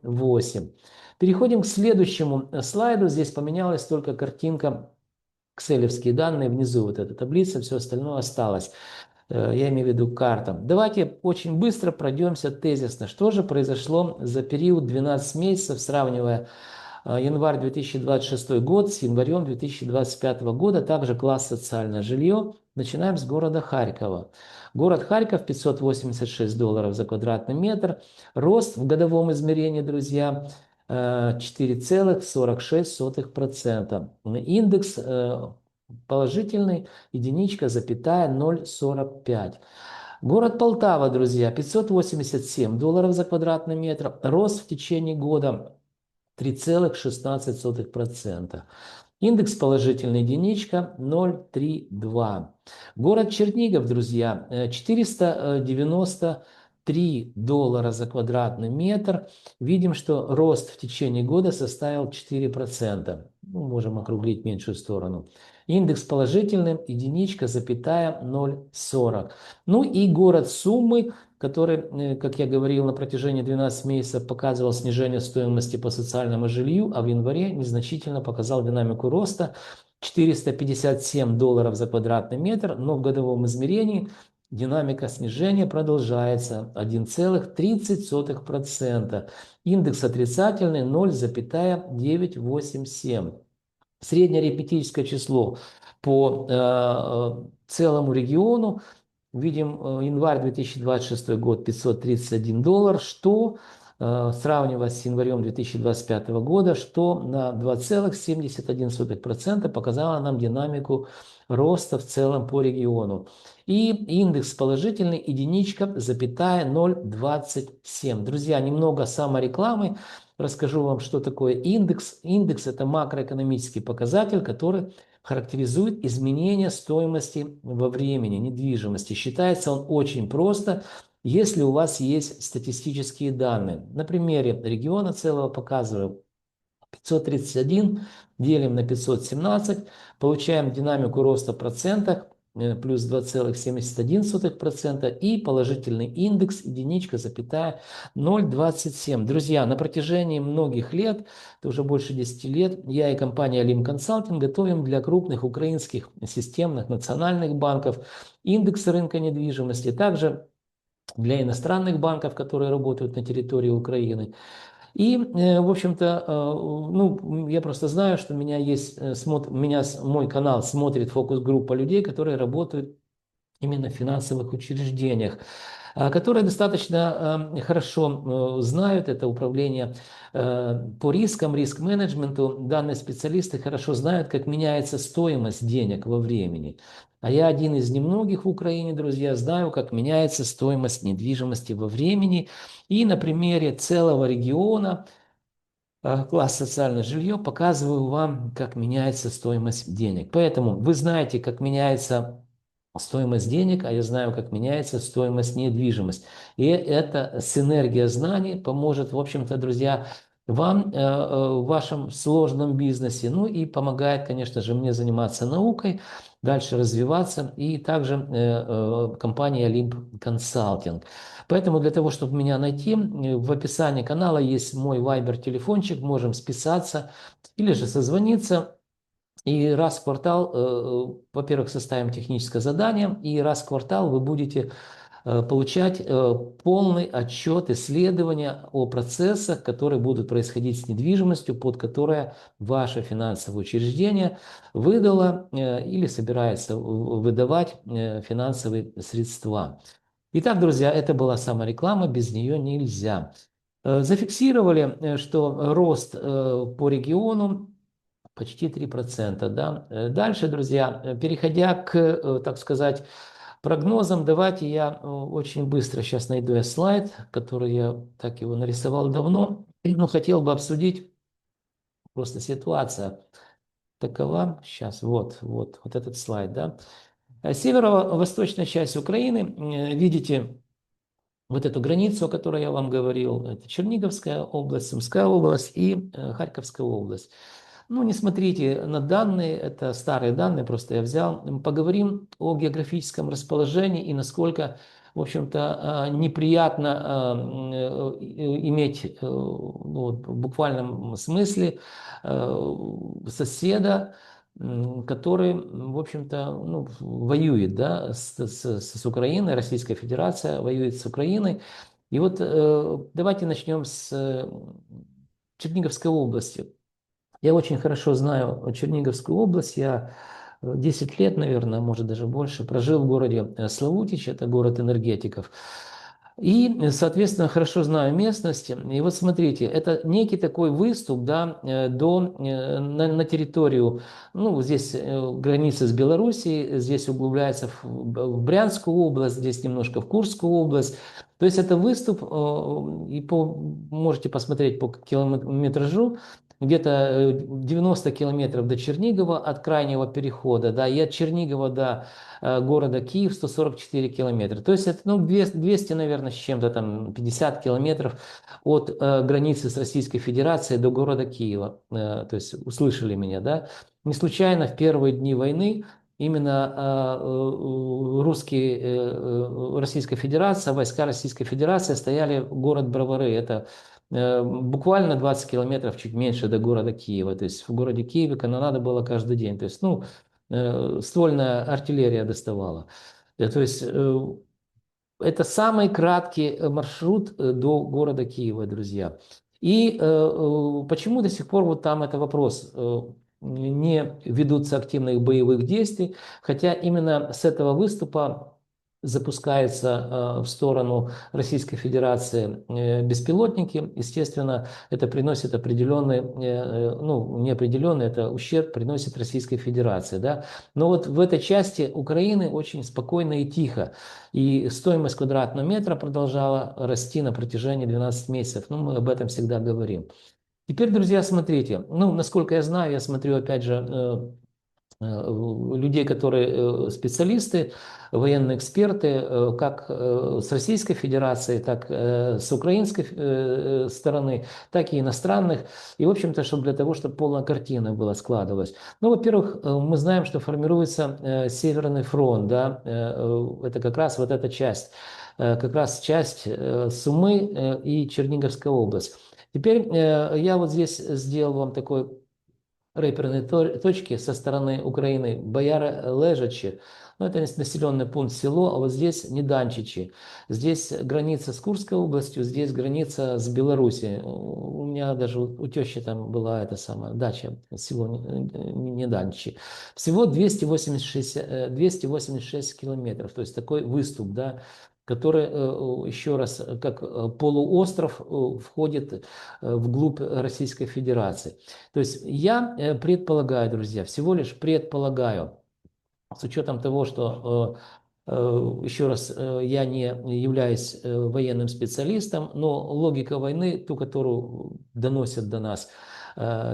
8. Переходим к следующему слайду. Здесь поменялась только картинка, экселевские данные внизу, вот эта таблица, все остальное осталось. Я имею в виду карта. Давайте очень быстро пройдемся тезисно. Что же произошло за период 12 месяцев, сравнивая январь 2026 год с январем 2025 года, также класс социальное жилье. Начинаем с города Харькова. Город Харьков, $586 за квадратный метр. Рост в годовом измерении, друзья, 4,46%. Индекс положительный, единичка, запятая, 0,45. Город Полтава, друзья, $587 за квадратный метр. Рост в течение года 3,16%. Индекс положительный, единичка, 0,32. Город Чернигов, друзья, $493 за квадратный метр. Видим, что рост в течение года составил 4%. Ну, можем округлить в меньшую сторону. Индекс положительный, единичка, запятая, 0,40. Ну и город Сумы, который, как я говорил, на протяжении 12 месяцев показывал снижение стоимости по социальному жилью, а в январе незначительно показал динамику роста, $457 за квадратный метр, но в годовом измерении динамика снижения продолжается, 1,30%. Индекс отрицательный, 0,987. Среднее арифметическое число по целому региону. Видим, январь 2026 год $531, что, сравнивая с январем 2025 года, что на 2,71% показало нам динамику роста в целом по региону. И индекс положительный, единичка, запятая, 0,27. Друзья, немного саморекламы. Расскажу вам, что такое индекс. Индекс – это макроэкономический показатель, который характеризует изменение стоимости во времени недвижимости. Считается он очень просто, если у вас есть статистические данные. На примере региона целого показываю. 531 делим на 517, получаем динамику роста в процентах, плюс 2,71% и положительный индекс единичка, запятая, 0,27. Друзья, на протяжении многих лет, это уже больше 10 лет, я и компания Alim Consulting готовим для крупных украинских системных национальных банков индексы рынка недвижимости, также для иностранных банков, которые работают на территории Украины. И, в общем-то, ну, я просто знаю, что у меня есть, мой канал смотрит фокус-группа людей, которые работают именно в финансовых учреждениях, которые достаточно хорошо знают это управление по рискам, риск-менеджменту. Данные специалисты хорошо знают, как меняется стоимость денег во времени. А я один из немногих в Украине, друзья, знаю, как меняется стоимость недвижимости во времени. И на примере целого региона, класс социальное жилье, показываю вам, как меняется стоимость денег. Поэтому вы знаете, как меняется стоимость денег, а я знаю, как меняется стоимость недвижимости. И эта синергия знаний поможет, в общем-то, друзья, вам в вашем сложном бизнесе. Ну и помогает, конечно же, мне заниматься наукой, дальше развиваться. И также компания Limp Consulting. Поэтому для того, чтобы меня найти, в описании канала есть мой Viber-телефончик, можем списаться или же созвониться. И раз в квартал, во-первых, составим техническое задание, и раз в квартал вы будете получать полный отчет исследования о процессах, которые будут происходить с недвижимостью, под которое ваше финансовое учреждение выдало или собирается выдавать финансовые средства. Итак, друзья, это была самореклама, без нее нельзя. Зафиксировали, что рост по региону почти 3%. Да? Дальше, друзья, переходя к, так сказать, прогнозам, давайте я очень быстро сейчас найду я слайд, который я так его нарисовал давно, но хотел бы обсудить просто ситуация такова. Сейчас, вот этот слайд. Да? Северо-восточная часть Украины, видите, вот эту границу, о которой я вам говорил, это Черниговская область, Сумская область и Харьковская область. Ну, не смотрите на данные, это старые данные, просто я взял. Поговорим о географическом расположении и насколько в общем-то, неприятно иметь ну, вот, в буквальном смысле соседа, который, в общем-то, ну, воюет, да, с Украиной, Российская Федерация воюет с Украиной. И вот давайте начнем с Черниговской области. Я очень хорошо знаю Черниговскую область. Я 10 лет, наверное, может даже больше, прожил в городе Славутич, это город энергетиков. И, соответственно, хорошо знаю местность. И вот смотрите, это некий такой выступ, да, на территорию, ну, здесь граница с Белоруссией, здесь углубляется в Брянскую область, здесь немножко в Курскую область. То есть это выступ, можете посмотреть по километражу, где-то 90 километров до Чернигова от крайнего перехода, да, и от Чернигова до города Киев 144 километра. То есть это, ну, 200, наверное, с чем-то там, 50 километров от границы с Российской Федерацией до города Киева. То есть услышали меня, да? Не случайно в первые дни войны именно Российская Федерация, войска Российской Федерации стояли в город Бровары. Это буквально 20 километров, чуть меньше до города Киева. То есть в городе Киеве канонада была каждый день. То есть, ну, ствольная артиллерия доставала. То есть это самый краткий маршрут до города Киева, друзья. И почему до сих пор вот там это вопрос? Не ведутся активных боевых действий, хотя именно с этого выступа запускается в сторону Российской Федерации беспилотники. Естественно, это приносит определенный, ну, неопределенный, это ущерб приносит Российской Федерации. Да? Но вот в этой части Украины очень спокойно и тихо. И стоимость квадратного метра продолжала расти на протяжении 12 месяцев. Ну, мы об этом всегда говорим. Теперь, друзья, смотрите. Ну, насколько я знаю, я смотрю, опять же, людей, которые специалисты, военные эксперты, как с Российской Федерации, так с украинской стороны, так и иностранных. И, в общем-то, чтобы для того, чтобы полная картина была складывалась. Ну, во-первых, мы знаем, что формируется Северный фронт, да, это как раз вот эта часть, как раз часть Сумы и Черниговская область. Теперь я вот здесь сделал вам такой реперные точки со стороны Украины. Бояра Лежачи, ну, это населенный пункт, село, а вот здесь Неданчичи. Здесь граница с Курской областью, здесь граница с Белоруссией. У меня даже у тещи там была эта самая дача, село Неданчичи. Всего 286 километров, то есть такой выступ, да, который, еще раз, как полуостров входит вглубь Российской Федерации. То есть я предполагаю, друзья, всего лишь предполагаю, с учетом того, что, еще раз, я не являюсь военным специалистом, но логика войны, ту, которую доносят до нас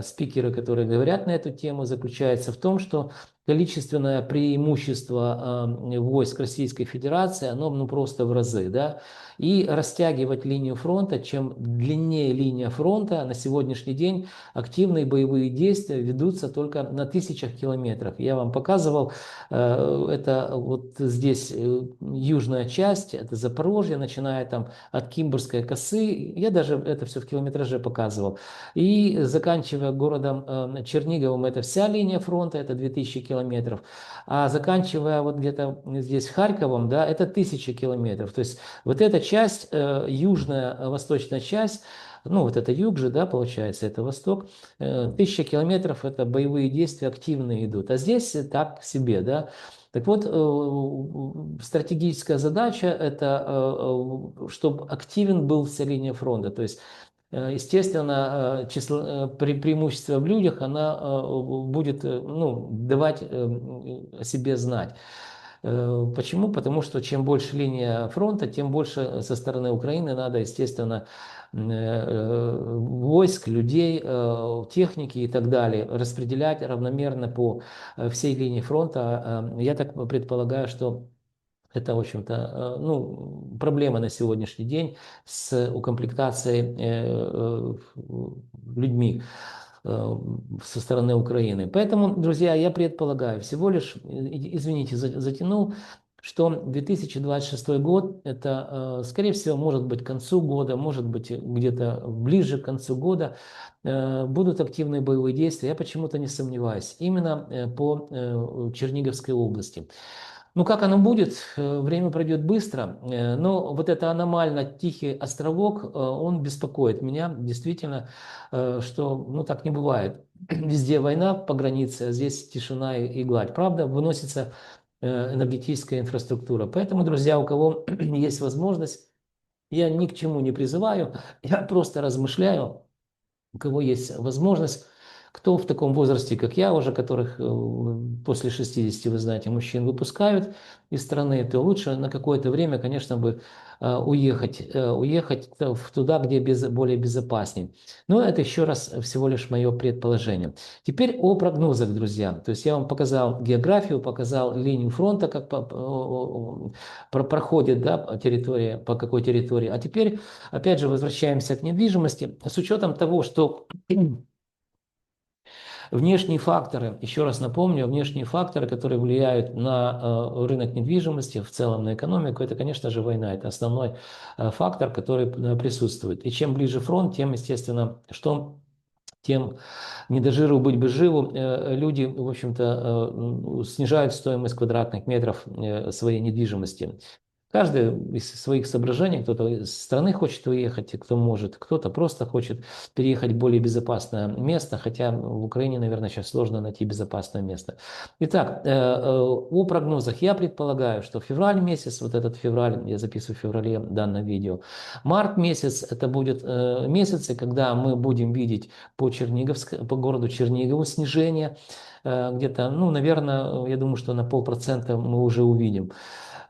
спикеры, которые говорят на эту тему, заключается в том, что количественное преимущество войск Российской Федерации, оно, ну, просто в разы, да, и растягивать линию фронта, чем длиннее линия фронта, на сегодняшний день активные боевые действия ведутся только на тысячах километров. Я вам показывал, это вот здесь южная часть, это Запорожье, начиная там от Кимбургской косы, я даже это все в километраже показывал, и заканчивая городом Черниговым, это вся линия фронта, это 2000 километров, а заканчивая вот где-то здесь Харьковом, да, это 1000 километров. То есть вот эта часть, южная, восточная часть, ну вот это юг же, да, получается, это восток, 1000 километров это боевые действия активные идут, а здесь так себе, да. Так вот, стратегическая задача это, чтобы активен был вся линия фронта, то есть естественно, преимущество в людях, она будет, ну, давать о себе знать. Почему? Потому что чем больше линия фронта, тем больше со стороны Украины надо, естественно, войск, людей, техники и так далее распределять равномерно по всей линии фронта. Я так предполагаю, что это, в общем-то, ну, проблема на сегодняшний день с укомплектацией людьми со стороны Украины. Поэтому, друзья, я предполагаю, всего лишь, извините, затянул, что 2026 год, это, скорее всего, может быть к концу года, может быть где-то ближе к концу года, будут активные боевые действия. Я почему-то не сомневаюсь. Именно по Черниговской области. Ну, как оно будет, время пройдет быстро, но вот это аномально тихий островок, он беспокоит меня, действительно, что, ну, так не бывает. Везде война по границе, а здесь тишина и гладь. Правда, выносится энергетическая инфраструктура. Поэтому, друзья, у кого есть возможность, я ни к чему не призываю, я просто размышляю, у кого есть возможность, кто в таком возрасте, как я, уже которых после 60, вы знаете, мужчин выпускают из страны, то лучше на какое-то время, конечно, бы уехать туда, где более безопаснее. Но это еще раз всего лишь мое предположение. Теперь о прогнозах, друзья. То есть я вам показал географию, показал линию фронта, как проходит, да, территория, по какой территории. А теперь, опять же, возвращаемся к недвижимости. С учетом того, что внешние факторы, еще раз напомню, внешние факторы, которые влияют на рынок недвижимости, в целом на экономику, это, конечно же, война. Это основной фактор, который присутствует. И чем ближе фронт, тем, естественно, что тем не до жиру быть бы живу, люди, в общем-то, снижают стоимость квадратных метров своей недвижимости. Каждый из своих соображений, кто-то из страны хочет уехать, кто может, кто-то просто хочет переехать в более безопасное место, хотя в Украине, наверное, сейчас сложно найти безопасное место. Итак, о прогнозах я предполагаю, что февраль месяц, вот этот февраль, я записываю в феврале данное видео, март месяц, это будет месяцы, когда мы будем видеть по городу Чернигову снижение, где-то, ну, наверное, я думаю, что на 0,5% мы уже увидим.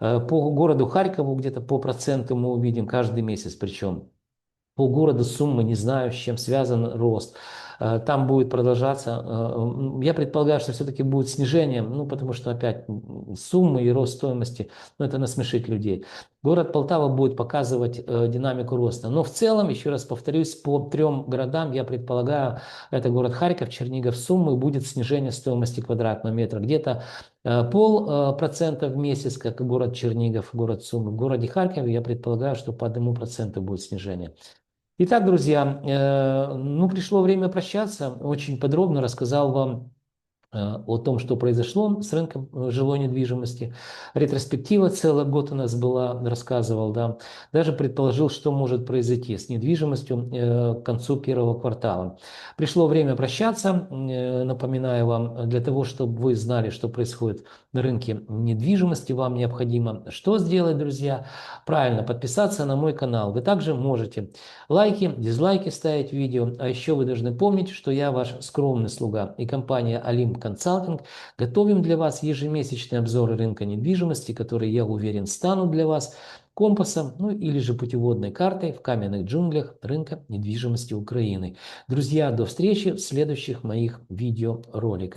По городу Харькову где-то по проценту мы увидим каждый месяц, причем по городу Суммы, не знаю, с чем связан рост. Там будет продолжаться. Я предполагаю, что все-таки будет снижение, ну, потому что опять суммы и рост стоимости, ну, это насмешить людей. Город Полтава будет показывать динамику роста. Но в целом, еще раз повторюсь, по 3 городам я предполагаю, это город Харьков, Чернигов, Суммы, будет снижение стоимости квадратного метра. Где-то 0,5% в месяц, как и город Чернигов, город Сумы. В городе Харькове я предполагаю, что по 1% будет снижение. Итак, друзья, ну, пришло время прощаться. Очень подробно рассказал вам о том, что произошло с рынком жилой недвижимости. Ретроспектива целый год у нас была, рассказывал, да. Даже предположил, что может произойти с недвижимостью к концу первого квартала. Пришло время прощаться. Напоминаю вам, для того, чтобы вы знали, что происходит на рынке недвижимости, вам необходимо что сделать, друзья? Правильно, подписаться на мой канал. Вы также можете лайки, дизлайки ставить видео. А еще вы должны помнить, что я ваш скромный слуга и компания Олимп Консалтинг готовим для вас ежемесячные обзоры рынка недвижимости, которые, я уверен, станут для вас компасом, ну или же путеводной картой в каменных джунглях рынка недвижимости Украины. Друзья, до встречи в следующих моих видеороликах.